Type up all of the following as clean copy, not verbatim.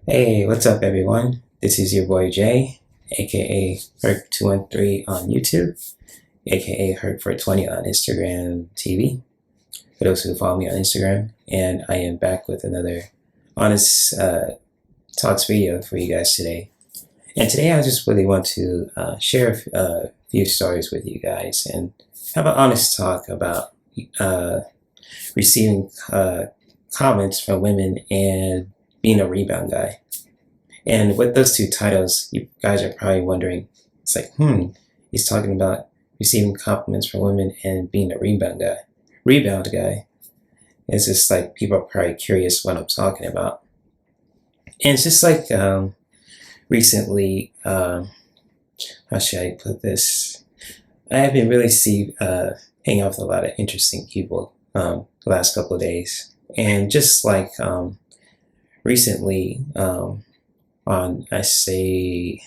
Hey, what's up, everyone? This is your boy Jay, aka Herc213 on YouTube, aka Herc420 on Instagram TV. For those who follow me on Instagram, and I am back with another honest talks video for you guys today. And today, I just really want to share a few stories with you guys and have an honest talk about uh, receiving comments from women and being a rebound guy. And with those two titles, you guys are probably wondering, it's like, he's talking about receiving compliments from women and being a rebound guy. Rebound guy. It's just like people are probably curious what I'm talking about. And it's just like recently, how should I put this? I have been really hanging out with a lot of interesting people the last couple of days. And just like recently, on I say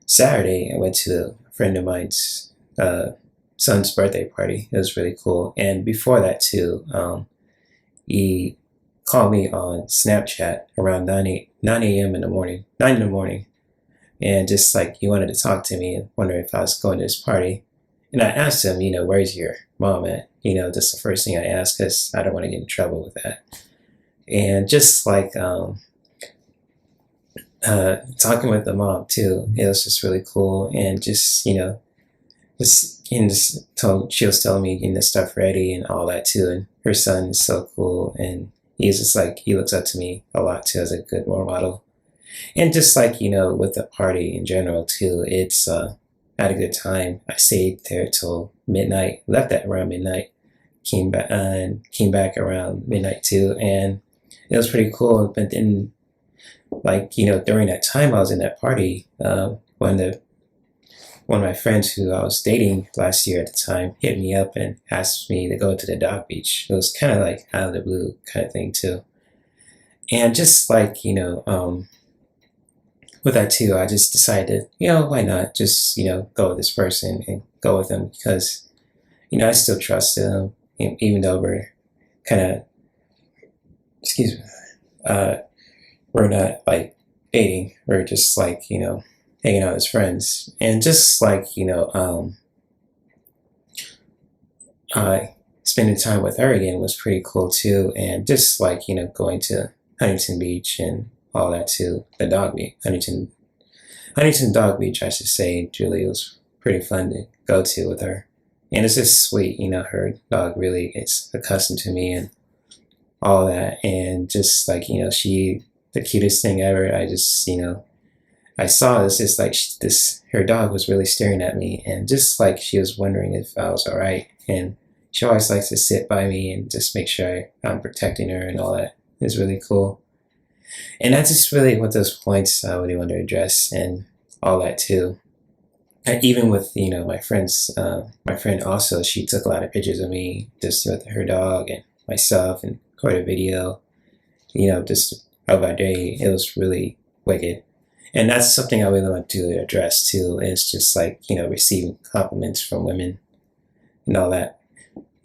Saturday, I went to a friend of mine's son's birthday party. It was really cool. And before that too, he called me on Snapchat around 9 a.m. in the morning, 9 in the morning, and just like he wanted to talk to me and wondering if I was going to this party. And I asked him, where's your mom at? That's the first thing I asked because I don't want to get in trouble with that. And just like talking with the mom too, it was just really cool. And just she was telling me getting the stuff ready and all that too. And her son is so cool, and he's just like he looks up to me a lot too as a good role model. And just like with the party in general too, it's had a good time. I stayed there till midnight, left at around midnight, came back around midnight too, and it was pretty cool. But then during that time I was in that party, one of my friends who I was dating last year at the time hit me up and asked me to go to the dog beach. It was kind of like out of the blue kind of thing too. And just like with that too, I just decided, why not just go with this person and go with them because I still trust him, even though we're kind of, excuse me, we're not like dating. We're just like hanging out as friends, and just like spending time with her again was pretty cool too. And just like going to Huntington Beach and all that too, the dog beach, Huntington Dog Beach, I should say. Julie was pretty fun to go to with her, and it's just sweet. Her dog really is accustomed to me and all that, and just like she the cutest thing ever. I just I saw this. It's like this. Her dog was really staring at me, and just like she was wondering if I was all right. And she always likes to sit by me and just make sure I'm protecting her and all that. It's really cool. And that's just really what those points I really want to address and all that too. And even with my friend also, she took a lot of pictures of me just with her dog and myself and recorded a video. Just of our day. It was really wicked. And that's something I really want to address too. Is just like receiving compliments from women and all that.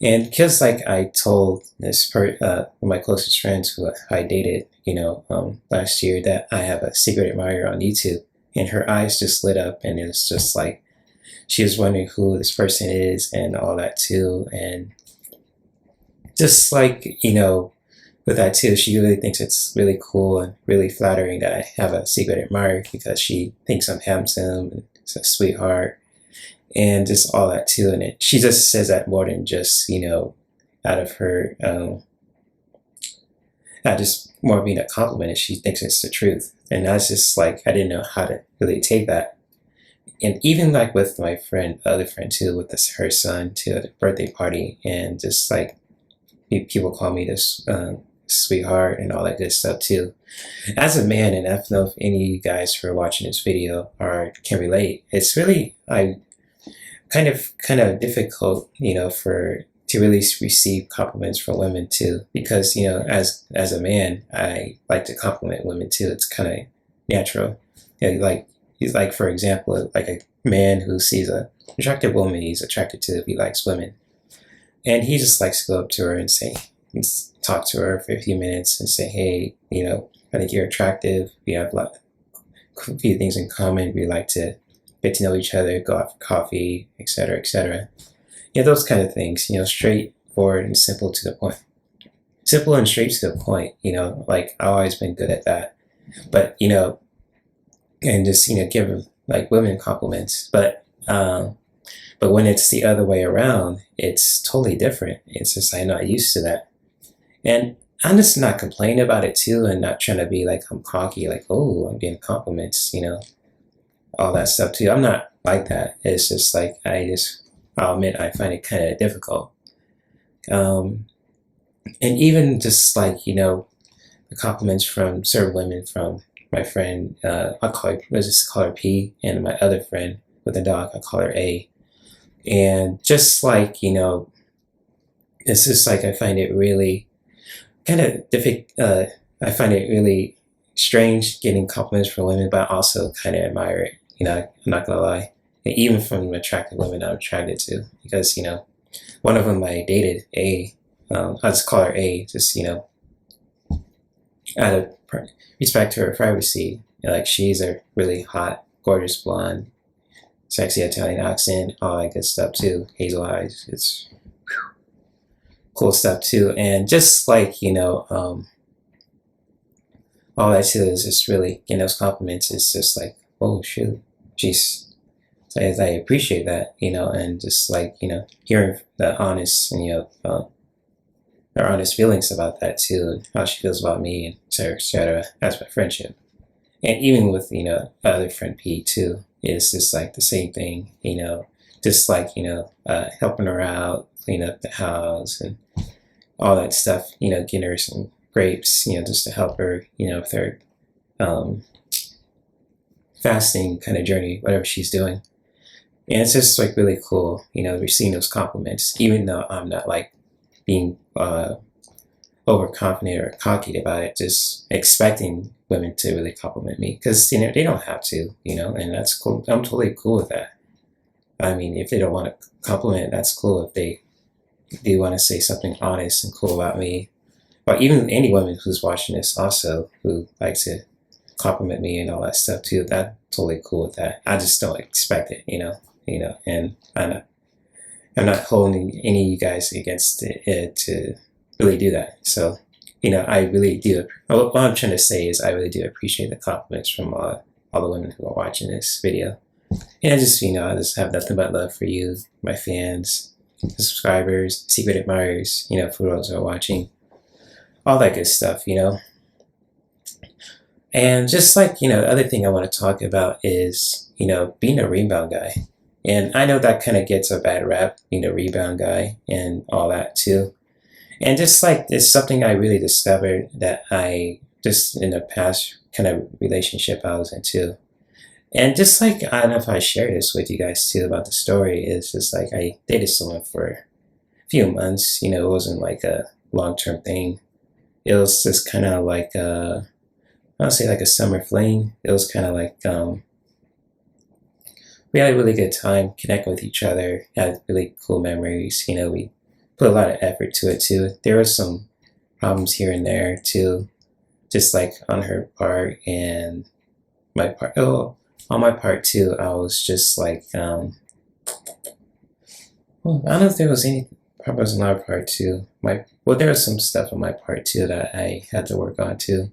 And because like I told one of my closest friends who I dated, last year, that I have a secret admirer on YouTube, and her eyes just lit up, and it was just like she was wondering who this person is and all that too. And just like with that too, she really thinks it's really cool and really flattering that I have a secret admirer because she thinks I'm handsome and it's a sweetheart and just all that too. And she just says that more than just out of her not just more being a compliment, and she thinks it's the truth. And I was just like I didn't know how to really take that. And even like with my other friend too, with her son too at the birthday party, and just like people call me this sweetheart and all that good stuff too. As a man, and I don't know if any of you guys who are watching this video or can relate, it's really kind of difficult, for to really receive compliments from women too, because as a man, I like to compliment women too. It's kind of natural. Like he's like, for example, like a man who sees a attractive woman he's attracted to if he likes women, and he just likes to go up to her and say, talk to her for a few minutes and say, hey, I think you're attractive. We have a few things in common. We like to get to know each other, go out for coffee, etc., etc. Those kind of things. Straightforward and simple to the point. Simple and straight to the point. Like I've always been good at that. But and just give like women compliments. But when it's the other way around, it's totally different. It's just I'm not used to that, and I'm just not complaining about it too, and not trying to be like I'm cocky, like oh I'm getting compliments, all that stuff too. I'm not like that. It's just like I'll admit I find it kind of difficult. And even just like the compliments from certain women, from my friend, let's just call her P, and my other friend with a dog, I call her A. And just like it's just like I find it really kind of difficult. I find it really strange getting compliments from women, but I also kind of admire it. I'm not gonna lie. And even from attractive women I'm attracted to, because one of them I dated, A. I just call her A, just out of respect to her privacy. Like she's a really hot, gorgeous blonde, sexy Italian accent, all that good stuff too. Hazel eyes, it's cool stuff too. And just like all that too is just really those compliments. It's just like oh shoot, jeez. So I appreciate that, and just like hearing the honest and her honest feelings about that too, and how she feels about me, and etc. etc. That's my friendship. And even with other friend P too, it's just like the same thing. Just like helping her out, clean up the house and all that stuff. Getting her some grapes, just to help her, with her fasting kind of journey, whatever she's doing. And it's just like really cool, receiving those compliments, even though I'm not like being overconfident or cocky about it, just expecting women to really compliment me, because they don't have to, and that's cool. I'm totally cool with that. I mean, if they don't want to compliment, that's cool. If they do want to say something honest and cool about me, or even any woman who's watching this also who likes to compliment me and all that stuff too, that's totally cool with that. I just don't expect it, and I'm not holding any of you guys against it to really do that. So, I really do. What I'm trying to say is I really do appreciate the compliments from all the women who are watching this video. And I just have nothing but love for you, my fans, the subscribers, secret admirers, for those who are watching, all that good stuff, And just like, the other thing I want to talk about is, being a rebound guy. And I know that kind of gets a bad rap, being a rebound guy and all that too. And just like it's something I really discovered that I just in the past kind of relationship I was into. And just like, I don't know if I shared this with you guys too about the story, it's just like I dated someone for a few months, it wasn't like a long-term thing. It was just kind of like, I'll say like a summer fling. It was kind of like, we had a really good time connecting with each other, had really cool memories. We put a lot of effort to it too. There were some problems here and there too, just like on her part and my part. Oh, on my part too, I was just like, well, I don't know if there was any problems on our part too. Well, there was some stuff on my part too that I had to work on too.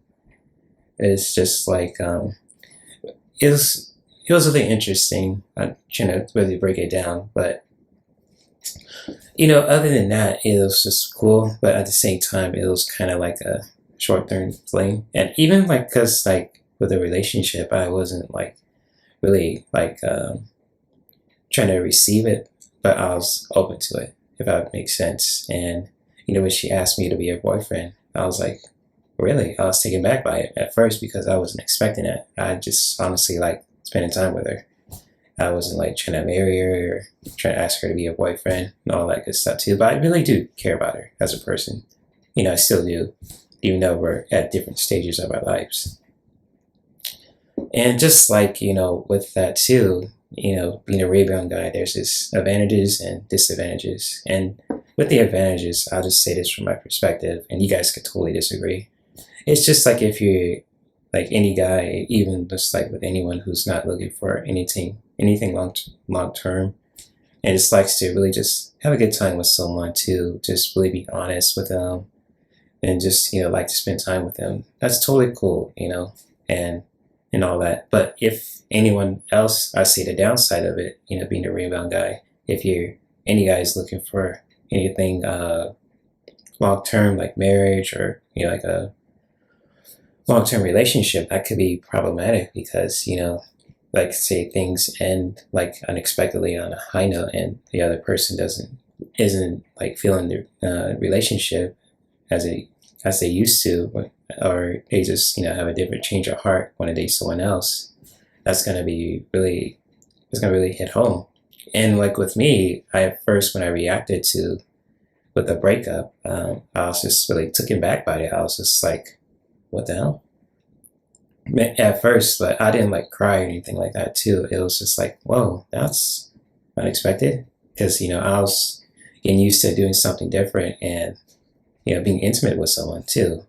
It's just like, it was really interesting. I'm trying to really break it down, but other than that, it was just cool. But at the same time, it was kind of like a short-term fling. And even like, cause like with a relationship, I wasn't like really like trying to receive it, but I was open to it, if that makes sense. And when she asked me to be her boyfriend, I was like, really? I was taken back by it at first because I wasn't expecting it. I just honestly like spending time with her. I wasn't like trying to marry her or trying to ask her to be a boyfriend and all that good stuff too. But I really do care about her as a person. I still do, even though we're at different stages of our lives. And just like, with that too, being a rebound guy, there's this advantages and disadvantages. And with the advantages, I'll just say this from my perspective, and you guys could totally disagree. It's just like if you're like any guy, even just like with anyone who's not looking for anything long term, and just likes to really just have a good time with someone, to just really be honest with them, and just like to spend time with them. That's totally cool, and all that. But if anyone else, I see the downside of it, being a rebound guy. If any guy is looking for anything long term, like marriage, or like a long term relationship, that could be problematic because like say things end like unexpectedly on a high note, and the other person isn't like feeling the relationship as they used to, or they just have a different change of heart, want to date someone else. That's gonna be really it's gonna really hit home. And like with me, I at first, when I reacted to with the breakup, I was just really taken back by it. I was just like, what the hell? At first, but I didn't like cry or anything like that too. It was just like, whoa, that's unexpected, because I was getting used to doing something different, and being intimate with someone too.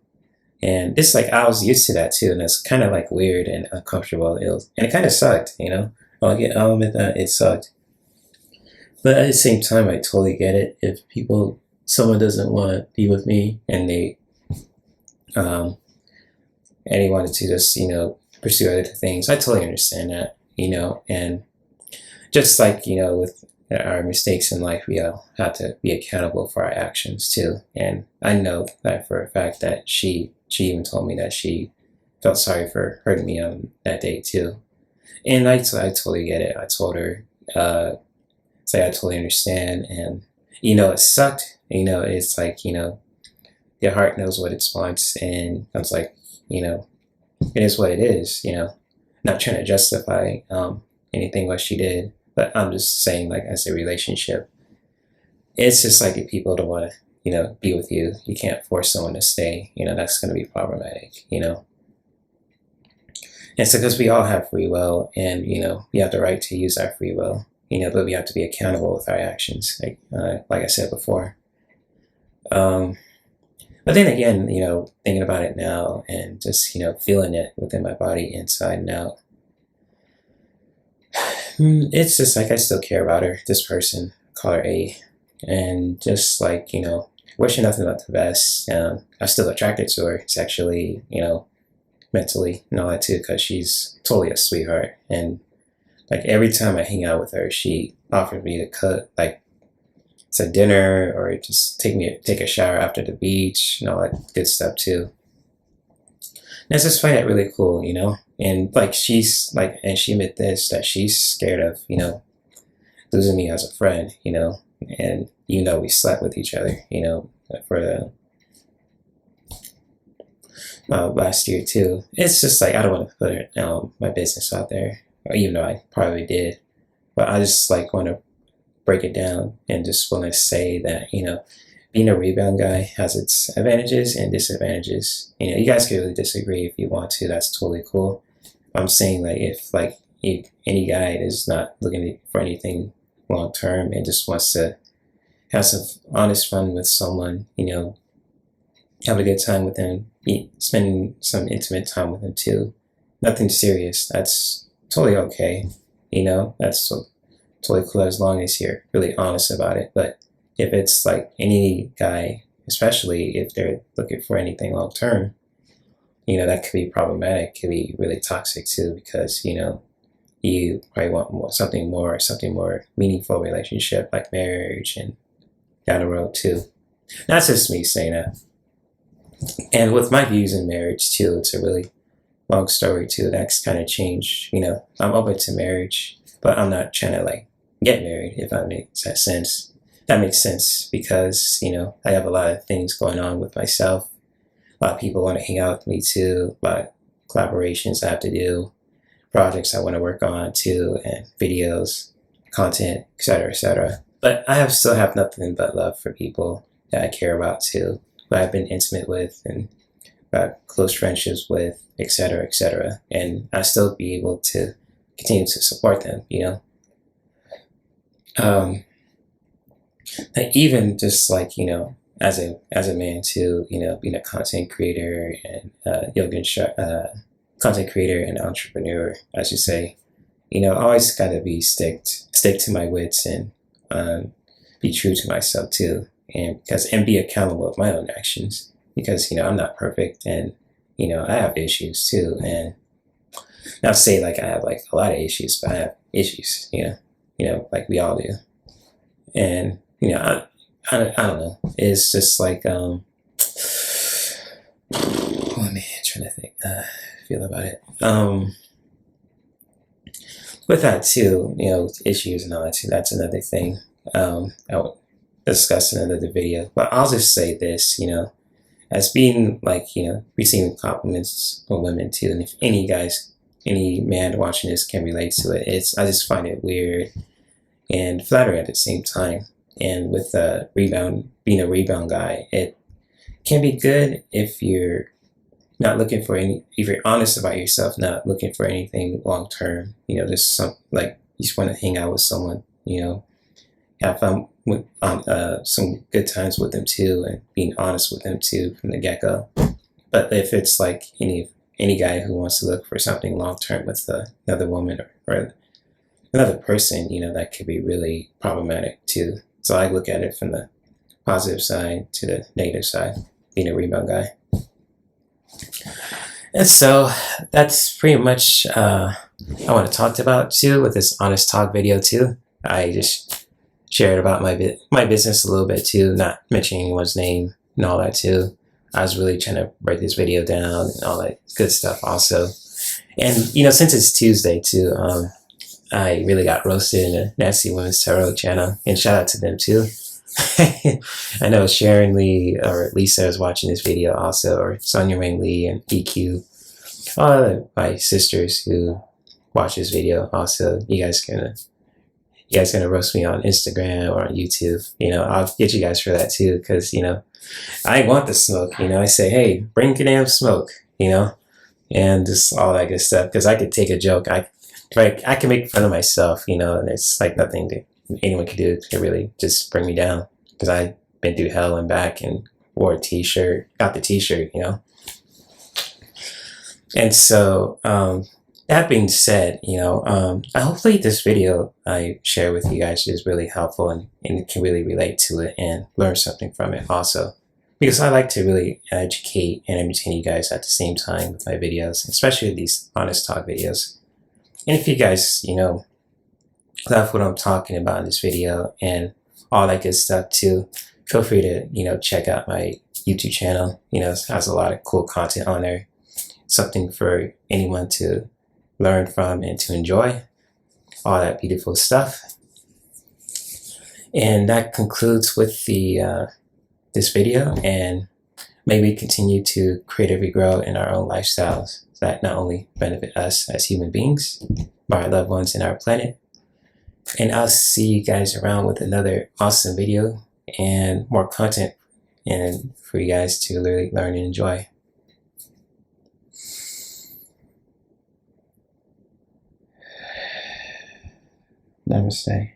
And it's like I was used to that too, and it's kind of like weird and uncomfortable. And it kind of sucked. I'll admit that it sucked. But at the same time, I totally get it. If someone doesn't want to be with me, and um, they wanted to just pursue other things, I totally understand that. And just like with our mistakes in life, we all have to be accountable for our actions too. And I know that for a fact that she even told me that she felt sorry for hurting me on that day too. And I totally get it. I told her, say I totally understand, and it sucked. It's like your heart knows what it wants, and I was like, it is what it is. Not trying to justify anything what she did, but I'm just saying, like, as a relationship, it's just like if people don't want to be with you, you can't force someone to stay. That's going to be problematic. And so, because we all have free will, and we have the right to use our free will, but we have to be accountable with our actions, like I said before. But then again, thinking about it now, and just feeling it within my body, inside and out, it's just like I still care about her, this person, call her A, and just like wishing nothing but the best. I'm still attracted to her sexually, mentally, and all that too, because she's totally a sweetheart. And like every time I hang out with her, she offered me to cook, like, it's a dinner, or just take a shower after the beach, and all that good stuff too. And I just find it really cool, And like and she admit this, that she's scared of losing me as a friend, And we slept with each other, for the last year too. It's just like I don't want to put my business out there, even though I probably did. But I just like want to break it down, and just want to say that being a rebound guy has its advantages and disadvantages. You guys can really disagree if you want to. That's totally cool. I'm saying, like, if any guy is not looking for anything long term, and just wants to have some honest fun with someone, have a good time with them, spend some intimate time with them too. Nothing serious. That's totally okay. That's totally cool, as long as you're really honest about it. But if it's like any guy, especially if they're looking for anything long term, that could be problematic. It could be really toxic too, because you probably want something more meaningful relationship, like marriage, and down the road too. That's just me saying that. And with my views in marriage too, it's a really long story too. That's kind of changed. I'm open to marriage, but I'm not trying to like get married, if that makes sense. That makes sense because, I have a lot of things going on with myself. A lot of people want to hang out with me too. A lot of collaborations I have to do, projects I want to work on too, and videos, content, etc., etc. But still have nothing but love for people that I care about too, who I've been intimate with and got close friendships with, etc., etc. And I still be able to continue to support them, um, like even just like, as a man too, being a content creator and content creator and entrepreneur, I should say, I always got to be stick to my wits and be true to myself too, and be accountable of my own actions, because I'm not perfect, and I have issues too, and not say like I have like a lot of issues, but I have issues, like we all do, and I don't know, it's just like oh man, trying to think, feel about it. With that too, issues and all that too, that's another thing I would discuss in another video. But I'll just say this, as being like, receiving compliments from women too, and if any man watching this can relate to it, I just find it weird and flattering at the same time. And with being a rebound guy, it can be good if you're not looking for if you're honest about yourself, not looking for anything long term. Just like you just want to hang out with someone, have fun with some good times with them too, and being honest with them too from the get go. But if it's like any guy who wants to look for something long term with another woman or another person, that could be really problematic too. So I look at it from the positive side to the negative side, being a rebound guy. And so that's pretty much I want to talk about too with this honest talk video too. I just shared about my business a little bit too, not mentioning anyone's name and all that too. I was really trying to break this video down and all that good stuff also. And since it's Tuesday too, I really got roasted in the Nasty Women's Tarot channel, and shout out to them too. I know Sharon Lee or Lisa is watching this video also, or Sonia Rain Lee and EQ, all of my sisters who watch this video also. You guys gonna roast me on Instagram or on YouTube. I'll get you guys for that too, because I want the smoke. I say, hey, bring your damn smoke. And just all that good stuff, because I could take a joke. I can make fun of myself, and it's like nothing anyone can do to really just bring me down, because I've been through hell and back and got the t-shirt, And so, that being said, hopefully this video I share with you guys is really helpful and can really relate to it and learn something from it also. Because I like to really educate and entertain you guys at the same time with my videos, especially these honest talk videos. And if you guys, love what I'm talking about in this video and all that good stuff too, feel free to, check out my YouTube channel. It has a lot of cool content on there. Something for anyone to learn from and to enjoy. All that beautiful stuff. And that concludes with this video, and may we continue to creatively grow in our own lifestyles that not only benefit us as human beings, but our loved ones and our planet. And I'll see you guys around with another awesome video and more content, and for you guys to really learn and enjoy. Namaste.